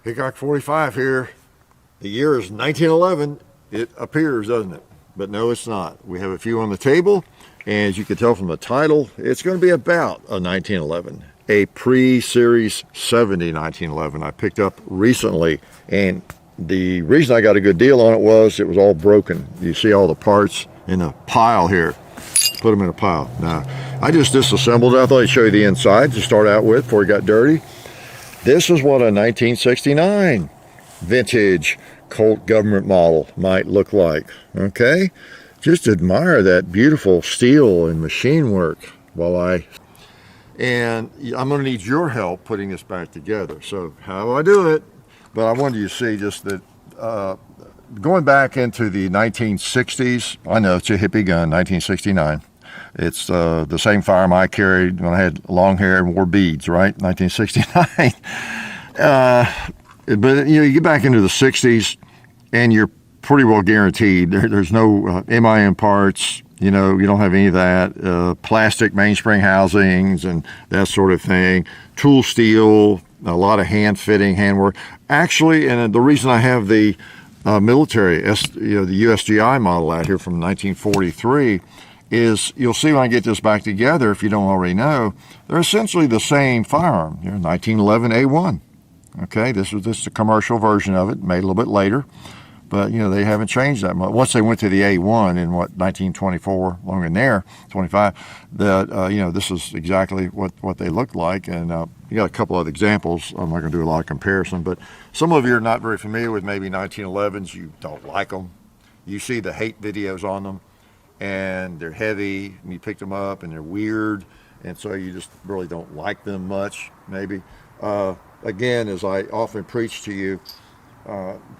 Hickok 45 here. The year is 1911. It appears, doesn't it? But no, it's not. We have a few on the table, and as you can tell from the title, it's going to be about a 1911, a pre-Series 70 1911 I picked up recently, and the reason I got a good deal on it was all broken. You see all the parts in a pile here. Put them in a pile. Now, I just disassembled it. I thought I'd show you the inside to start out with before it got dirty. This is what a 1969 vintage Colt government model might look like. Okay, just admire that beautiful steel and machine work and I'm going to need your help putting this back together. So how do I do it? But I wanted you to see just that going back into the 1960s. I know it's a hippie gun, 1969. It's the same firearm I carried when I had long hair and wore beads, right? 1969. But you get back into the 60s and you're pretty well guaranteed there's no MIM parts. You don't have any of that. Plastic mainspring housings and that sort of thing. Tool steel, a lot of hand fitting, hand work. Actually, and the reason I have the military, the USGI model out here from 1943 is, you'll see when I get this back together, if you don't already know, they're essentially the same firearm. 1911 A1. Okay, this is a commercial version of it, made a little bit later, but they haven't changed that much. Once they went to the A1 in 1924, longer than there, 25, this is exactly what they look like. And you got a couple other examples. I'm not going to do a lot of comparison, but some of you are not very familiar with maybe 1911s. You don't like them. You see the hate videos on them, and they're heavy, and you pick them up, and they're weird, and so you just really don't like them much, maybe. Again, as I often preach to you,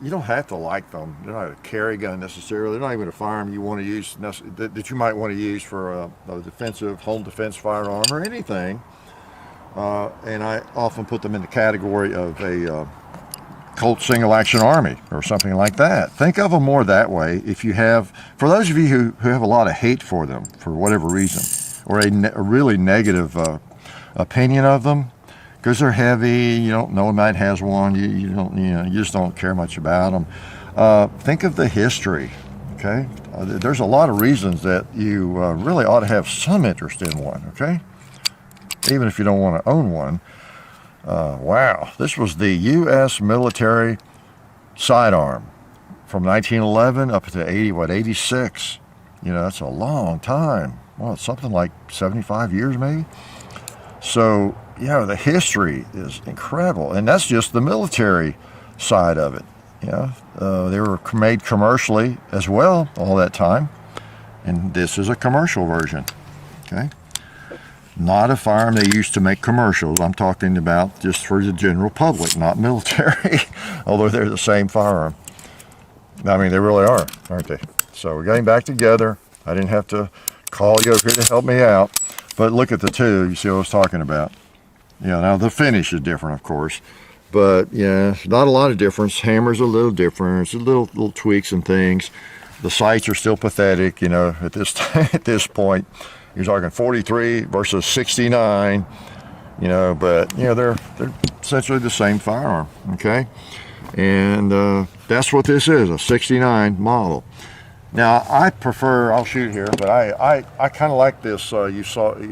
you don't have to like them. They're not a carry gun necessarily. They're not even a firearm you want to use that you might want to use for a defensive, home defense firearm or anything. And I often put them in the category of a Colt single action army or something like that. Think of them more that way. If you have, for those of you who have a lot of hate for them for whatever reason, or a really negative opinion of them, because they're heavy, you don't know anybody has one, you just don't care much about them. Think of the history, okay? There's a lot of reasons that you really ought to have some interest in one, okay? Even if you don't want to own one. Wow, this was the U.S. military sidearm from 1911 up to 86. That's a long time. Well, it's something like 75 years maybe. So, the history is incredible, and that's just the military side of it. They were made commercially as well all that time, and this is a commercial version. Okay, not a firearm they used to make commercials. I'm talking about just for the general public, not military, although they're the same firearm. I mean, they really are, aren't they? So we're getting back together. I didn't have to call you over here to help me out, but look at the two. You see what I was talking about. Now the finish is different, of course, but not a lot of difference. Hammer's a little different. It's little tweaks and things. The sights are still pathetic, at this point. You're talking 43 versus 69, but they're essentially the same firearm, okay? And that's what this is, a 69 model. Now, I'll shoot here, but I kind of like this. You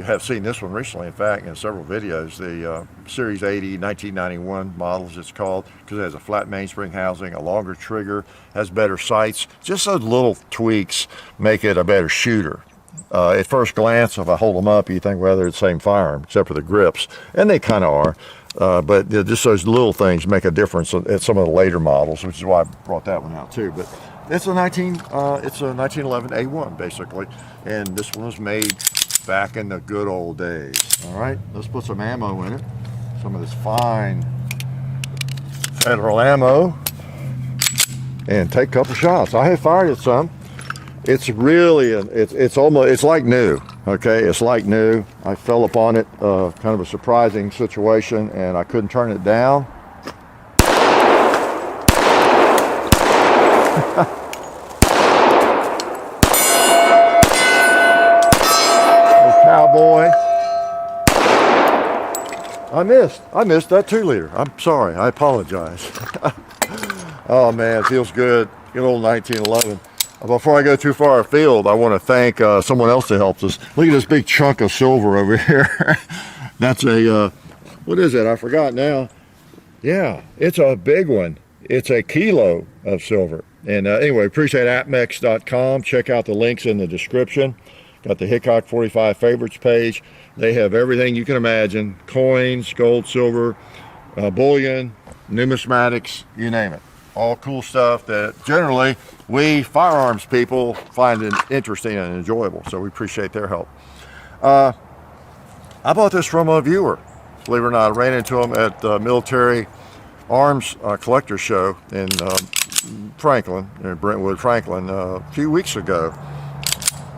have seen this one recently, in fact, in several videos. The Series 80 1991 models, it's called, because it has a flat mainspring housing, a longer trigger, has better sights. Just those little tweaks make it a better shooter. At first glance, if I hold them up, you think, well, they're the same firearm, except for the grips, and they kind of are. But just those little things make a difference at some of the later models, which is why I brought that one out too. But it's a 1911 A1 basically, and this one was made back in the good old days. All right, let's put some ammo in it. Some of this fine federal ammo, and take a couple shots. I have fired at some. It's really it's like new. Okay, it's like new. I fell upon it, kind of a surprising situation, and I couldn't turn it down. Cowboy. I missed that 2-liter. I'm sorry. I apologize. Oh man, it feels good. Good old 1911. Before I go too far afield, I want to thank someone else that helps us. Look at this big chunk of silver over here. That's a, what is it? I forgot now. Yeah, it's a big one. It's a kilo of silver. And anyway, appreciate appmex.com. Check out the links in the description. Got the Hickok 45 favorites page. They have everything you can imagine. Coins, gold, silver, bullion, numismatics, you name it. All cool stuff that generally we firearms people find it interesting and enjoyable. So we appreciate their help. I bought this from a viewer. Believe it or not, I ran into them at the Military Arms Collector Show in Franklin, in Brentwood, Franklin, a few weeks ago.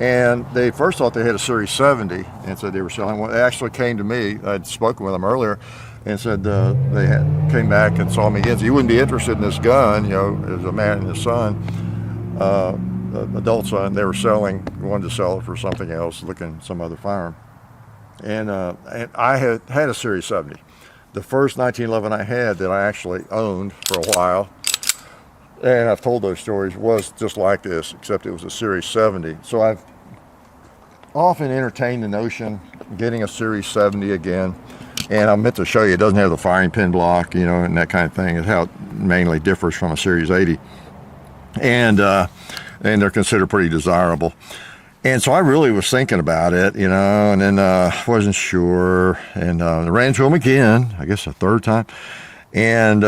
And they first thought they had a Series 70 and said they were selling one. They actually came to me. I'd spoken with them earlier and said came back and saw me again. So you wouldn't be interested in this gun, you know, as a man and his son, adult son. They were wanted to sell it for something else, looking some other firearm. And I had a Series 70. The first 1911 I had that I actually owned for a while, and I've told those stories, was just like this, except it was a Series 70. So I've often entertained the notion of getting a Series 70 again. And I meant to show you, it doesn't have the firing pin block, you know, and that kind of thing. It's how it mainly differs from a Series 80. And they're considered pretty desirable. And so I really was thinking about it, you know, and then wasn't sure. And I ran into them again, I guess a third time. And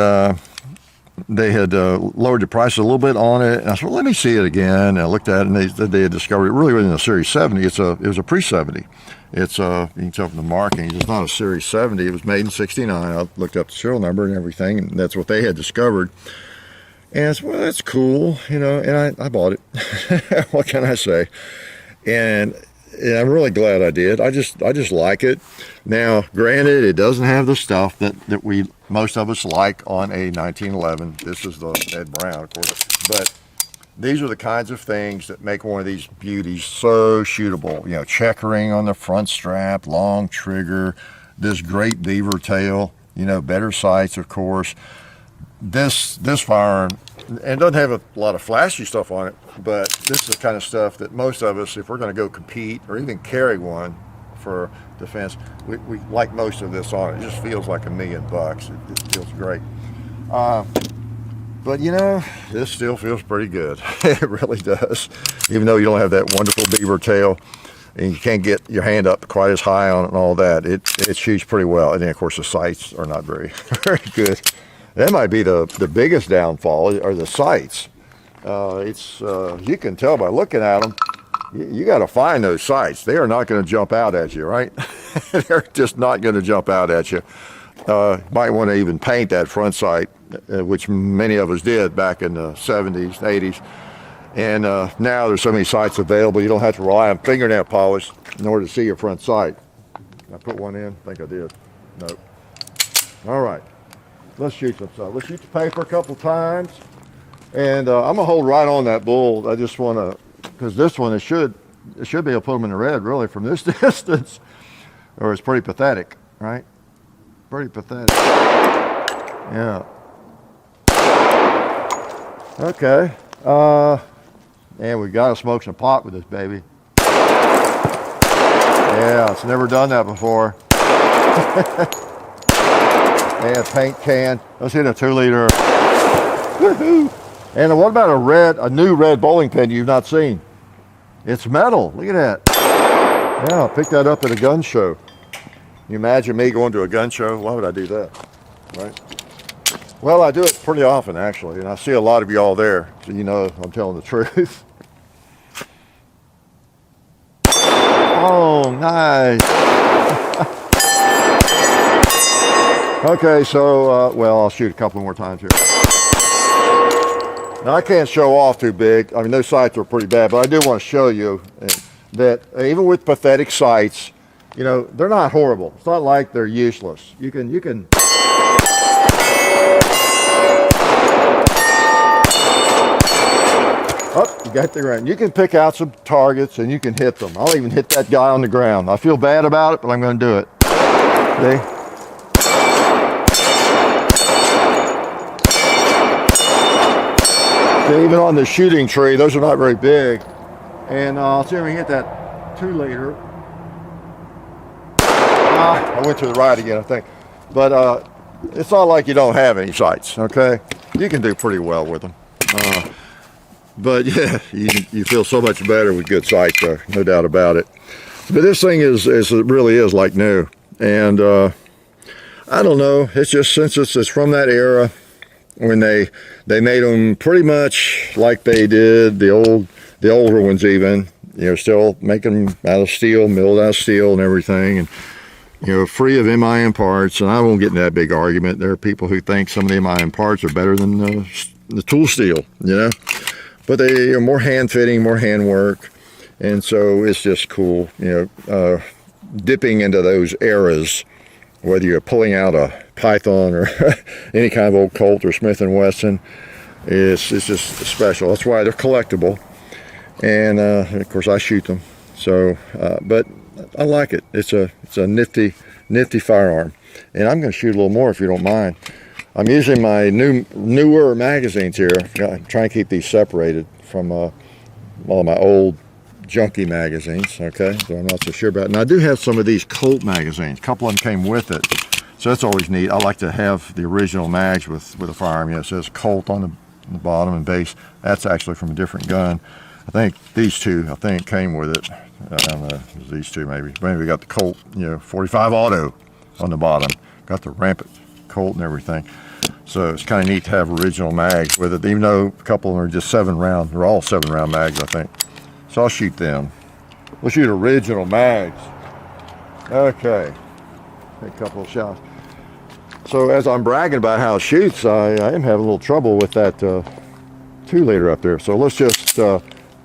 they had lowered the price a little bit on it. And I said, well, let me see it again. And I looked at it, and they said they had discovered it really wasn't a Series 70. It was a pre-70. It's you can tell from the markings, it's not a Series 70. It was made in '69. I looked up the serial number and everything, and that's what they had discovered. And I said, well, that's cool, you know, and I bought it. What can I say? And I'm really glad I did. I just like it. Now, granted, it doesn't have the stuff that most of us like on a 1911. This is the Ed Brown, of course. But these are the kinds of things that make one of these beauties so shootable. You know, checkering on the front strap, long trigger, this great beaver tail, you know, better sights, of course. This firearm, and it doesn't have a lot of flashy stuff on it, but this is the kind of stuff that most of us, if we're going to go compete or even carry one for defense, we like most of this on it. It just feels like $1 million. It feels great. But you know, this still feels pretty good. It really does. Even though you don't have that wonderful beaver tail and you can't get your hand up quite as high on it and all that, it shoots pretty well. And then of course the sights are not very good. That might be the biggest downfall, are the sights. You can tell by looking at them, you got to find those sights. They are not going to jump out at you, right? They're just not going to jump out at you. Might want to even paint that front sight, which many of us did back in the 70s, 80s. And now there's so many sights available, you don't have to rely on fingernail polish in order to see your front sight. I put one in? I think I did. Nope. All right. Let's shoot some stuff. Let's shoot the paper a couple times. And I'm going to hold right on that bull. I just want to, because this one, it should be able to put them in the red, really, from this distance. Or it's pretty pathetic, right? Pretty pathetic. Yeah. Okay. And we got to smoke some pot with this baby. Yeah, it's never done that before. And paint can. Let's hit a 2-liter. Woohoo! And what about a new red bowling pin you've not seen? It's metal. Look at that. Yeah, I picked that up at a gun show. You imagine me going to a gun show? Why would I do that? Right? Well, I do it pretty often, actually, and I see a lot of y'all there, so you know I'm telling the truth. Oh, nice. Okay, so, well, I'll shoot a couple more times here. Now, I can't show off too big. I mean, those sights are pretty bad, but I do want to show you that even with pathetic sights, you know, they're not horrible. It's not like they're useless. You can. Oh, you got the ground. You can pick out some targets and you can hit them. I'll even hit that guy on the ground. I feel bad about it, but I'm going to do it. See? Okay, even on the shooting tree, those are not very big. And I'll see if we can get that 2-liter. I went to the right again, I think. But it's not like you don't have any sights, okay? You can do pretty well with them. But yeah, you feel so much better with good sights, no doubt about it. But this thing is it really is like new. And I don't know, it's just since it's from that era when they made them pretty much like they did the older ones even, still making them out of steel, milled out of steel and everything, and free of MIM parts. And I won't get into that big argument. There are people who think some of the MIM parts are better than the tool steel, but they are more hand fitting, more hand work, and so it's just cool, dipping into those eras, whether you're pulling out a Python or any kind of old Colt or Smith & Wesson. It's just special. That's why they're collectible, and of course I shoot them. So, but I like it. It's a nifty firearm, and I'm going to shoot a little more if you don't mind. I'm using my newer magazines here. I'm trying to keep these separated from all my old junky magazines. Okay, so I'm not so sure about it. And I do have some of these Colt magazines. A couple of them came with it, so that's always neat. I like to have the original mags with a firearm. It says Colt on the bottom and base. That's actually from a different gun. I think these two, came with it. I don't know, it was these two maybe. Maybe we got the Colt, 45 auto on the bottom. Got the rampant Colt and everything. So it's kind of neat to have original mags with it, even though a couple of them are just 7-round. They're all 7-round mags, I think. So I'll shoot them. We'll shoot original mags. Okay. Take a couple of shots. So as I'm bragging about how it shoots, I am having a little trouble with that 2-liter up there. So let's just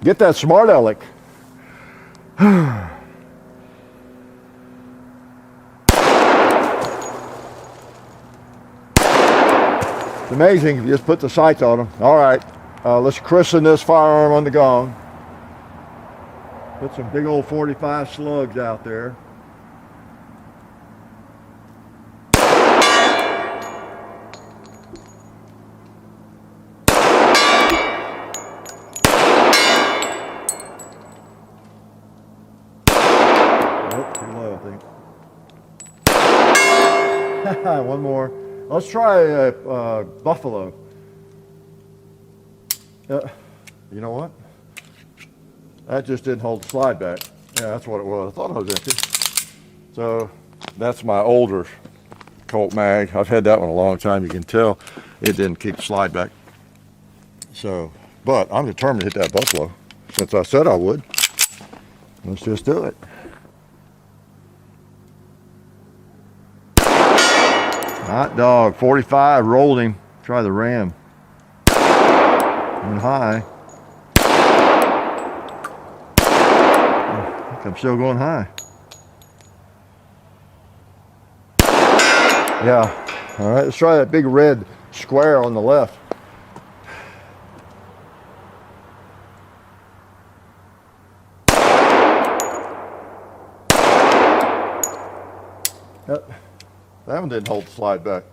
get that smart aleck. It's amazing if you just put the sights on them. All right, let's christen this firearm on the gong. Put some big old 45 slugs out there. One more. Let's try buffalo. You know what? That just didn't hold the slide back. Yeah, that's what it was. I thought it was empty. So that's my older Colt mag. I've had that one a long time. You can tell it didn't keep the slide back. So, but I'm determined to hit that buffalo since I said I would. Let's just do it. Hot dog, 45, rolled him. Try the ram. And high. I think I'm still going high. Yeah. All right, let's try that big red square on the left. Yep. That one didn't hold the slide back.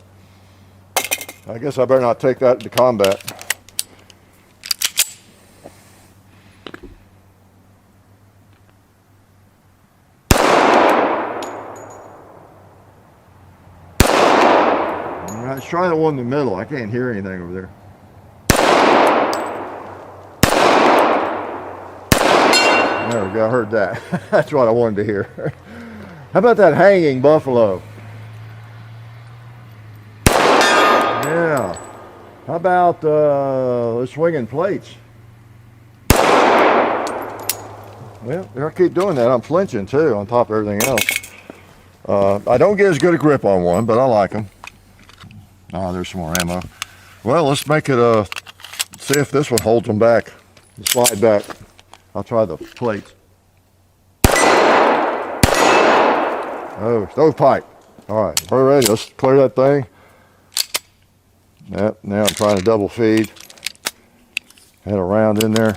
I guess I better not take that into combat. All right, let's try the one in the middle. I can't hear anything over there. There we go, I heard that. That's what I wanted to hear. How about that hanging buffalo? Yeah. How about the swinging plates? Well, if I keep doing that, I'm flinching too on top of everything else. I don't get as good a grip on one, but I like them. Oh, there's some more ammo. Well, let's make it see if this one holds them back. Slide back. I'll try the plates. Oh, stovepipe. All right, we're ready. Let's clear that thing. Yep, now I'm trying to double feed. Had a round in there.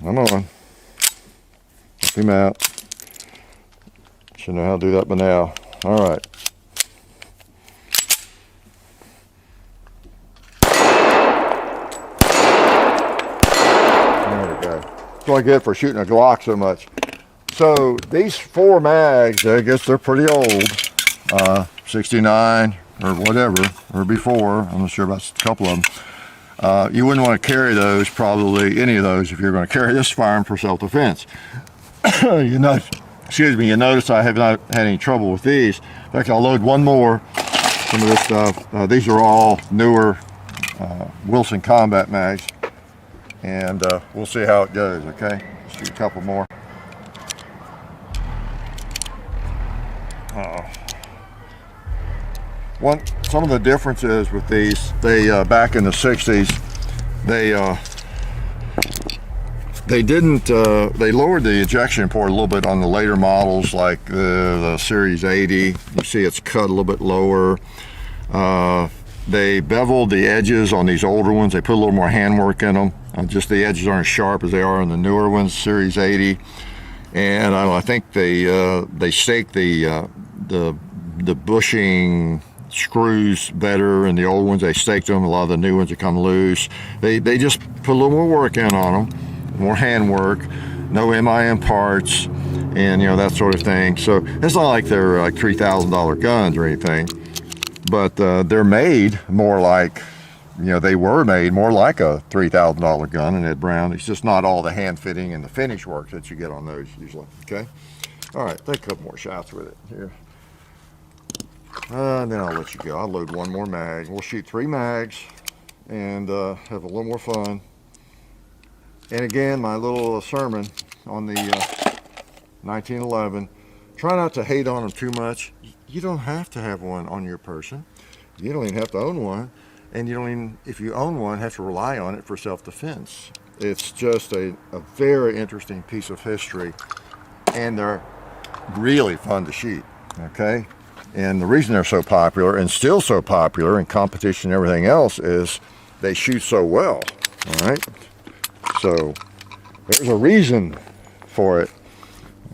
Come on. Help him out. Should know how to do that by now. All right. what I get for shooting a Glock so much. So these 4 mags, I guess they're pretty old, 69 or whatever, or before. I'm not sure about a couple of them. You wouldn't want to carry those, probably any of those, if you're going to carry this firearm for self-defense. You notice I have not had any trouble with these. In fact, I'll load one more. Some of this stuff. These are all newer Wilson Combat mags, and we'll see how it goes. Okay, shoot a couple more. Some of the differences with these, they back in the 60s, they lowered the ejection port a little bit on the later models, like the Series 80. You see it's cut a little bit lower. They beveled the edges on these older ones. They put a little more handwork in them. Just the edges aren't as sharp as they are in the newer ones, Series 80. And I think they staked the bushing screws better in the old ones. They staked them. A lot of the new ones that come loose, they just put a little more work in on them, more handwork, no MIM parts, and that sort of thing. So it's not like they're like $3,000 guns or anything, but they're made more like, they were made more like a $3,000 gun in Ed Brown. It's just not all the hand fitting and the finish work that you get on those usually. Okay, all right, take a couple more shots with it here. And then I'll let you go. I'll load one more mag. We'll shoot 3 mags and have a little more fun. And again, my little sermon on the 1911. Try not to hate on them too much. You don't have to have one on your person. You don't even have to own one. And you don't even, if you own one, have to rely on it for self-defense. It's just a very interesting piece of history. And they're really fun to shoot, okay? And the reason they're so popular, and still so popular in competition and everything else, is they shoot so well, all right? So there's a reason for it,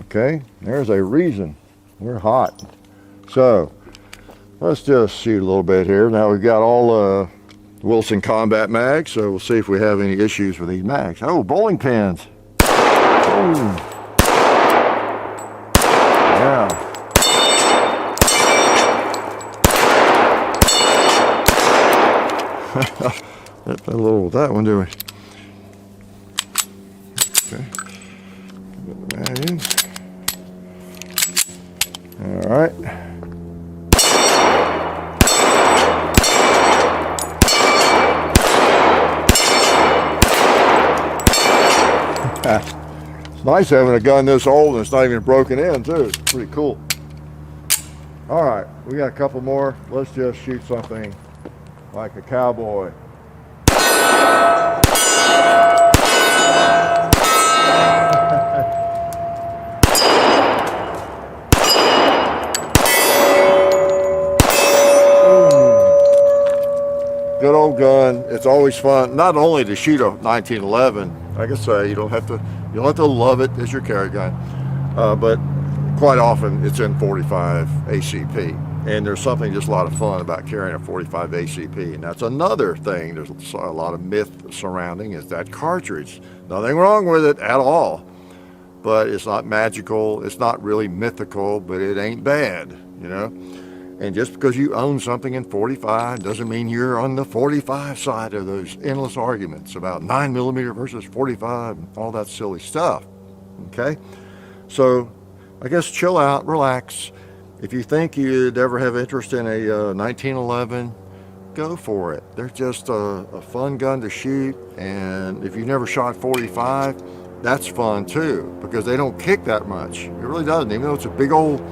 okay? There's a reason. We're hot. So let's just shoot a little bit here. Now we've got all Wilson Combat mags, so we'll see if we have any issues with these mags. Oh, bowling pins. Oh. Yeah. A little with that one, do we? Okay. Put that in. All right. It's nice having a gun this old and it's not even broken in, too. It's pretty cool. All right, we got a couple more. Let's just shoot something like a cowboy. Good old gun. It's always fun, not only to shoot a 1911. Like I say, you'll have to love it as your carry gun, but quite often it's in 45 ACP. And there's something just a lot of fun about carrying a 45 ACP. And that's another thing there's a lot of myth surrounding, is that cartridge. Nothing wrong with it at all. But it's not magical. It's not really mythical, but it ain't bad, And just because you own something in 45 doesn't mean you're on the 45 side of those endless arguments about 9mm versus 45 and all that silly stuff, okay? So I guess chill out, relax. If you think you'd ever have interest in a 1911, go for it. They're just a fun gun to shoot, and if you've never shot 45, that's fun too, because they don't kick that much. It really doesn't, even though it's a big old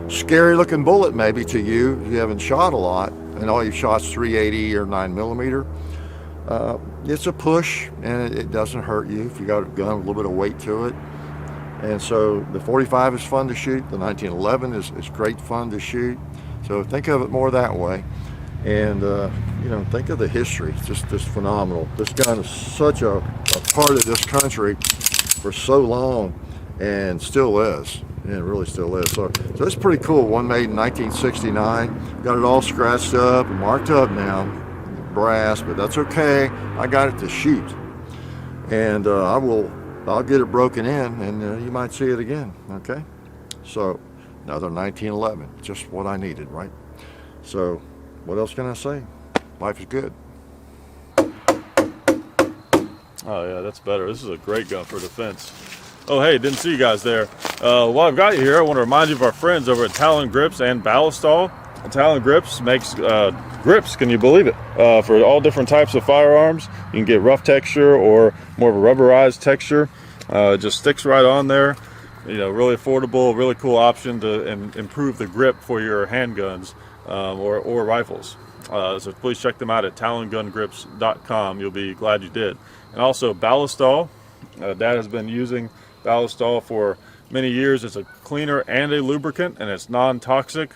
scary looking bullet maybe to you if you haven't shot a lot, and all you've shot's 380 or 9mm. It's a push, and it doesn't hurt you if you got a gun with a little bit of weight to it. And so the 45 is fun to shoot. The 1911 is great fun to shoot. So think of it more that way. And, think of the history. It's just phenomenal. This gun is such a part of this country for so long, and still is. Yeah, it really still is. So it's pretty cool. One made in 1969. Got it all scratched up and marked up now. Brass, but that's okay. I got it to shoot. And I will I'll get it broken in, and you might see it again. Okay, so another 1911, just what I needed, right? So what else can I say? Life is good. Oh yeah, that's better. This is a great gun for defense. Oh hey, didn't see you guys there. While I've got you here, I want to remind you of our friends over at Talon Grips and Ballistol. Talon Grips makes grips, can you believe it, for all different types of firearms. You can get rough texture or more of a rubberized texture. It just sticks right on there. You know, really affordable, really cool option to improve the grip for your handguns or rifles. So please check them out at talongungrips.com. You'll be glad you did. And also Ballistol. Dad has been using Ballistol for many years. It's a cleaner and a lubricant, and it's non-toxic.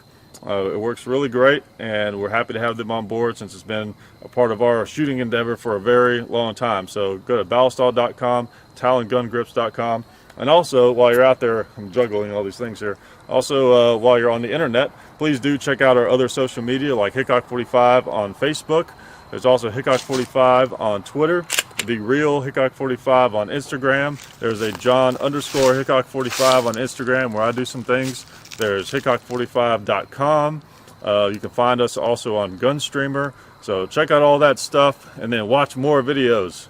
It works really great, and we're happy to have them on board since it's been a part of our shooting endeavor for a very long time. So go to ballistol.com, talongungrips.com. And also, while you're out there, I'm juggling all these things here. Also, while you're on the internet, please do check out our other social media like Hickok45 on Facebook. There's also Hickok45 on Twitter, The Real Hickok45 on Instagram. There's a John_Hickok45 on Instagram where I do some things. There's Hickok45.com. You can find us also on Gunstreamer. So check out all that stuff and then watch more videos.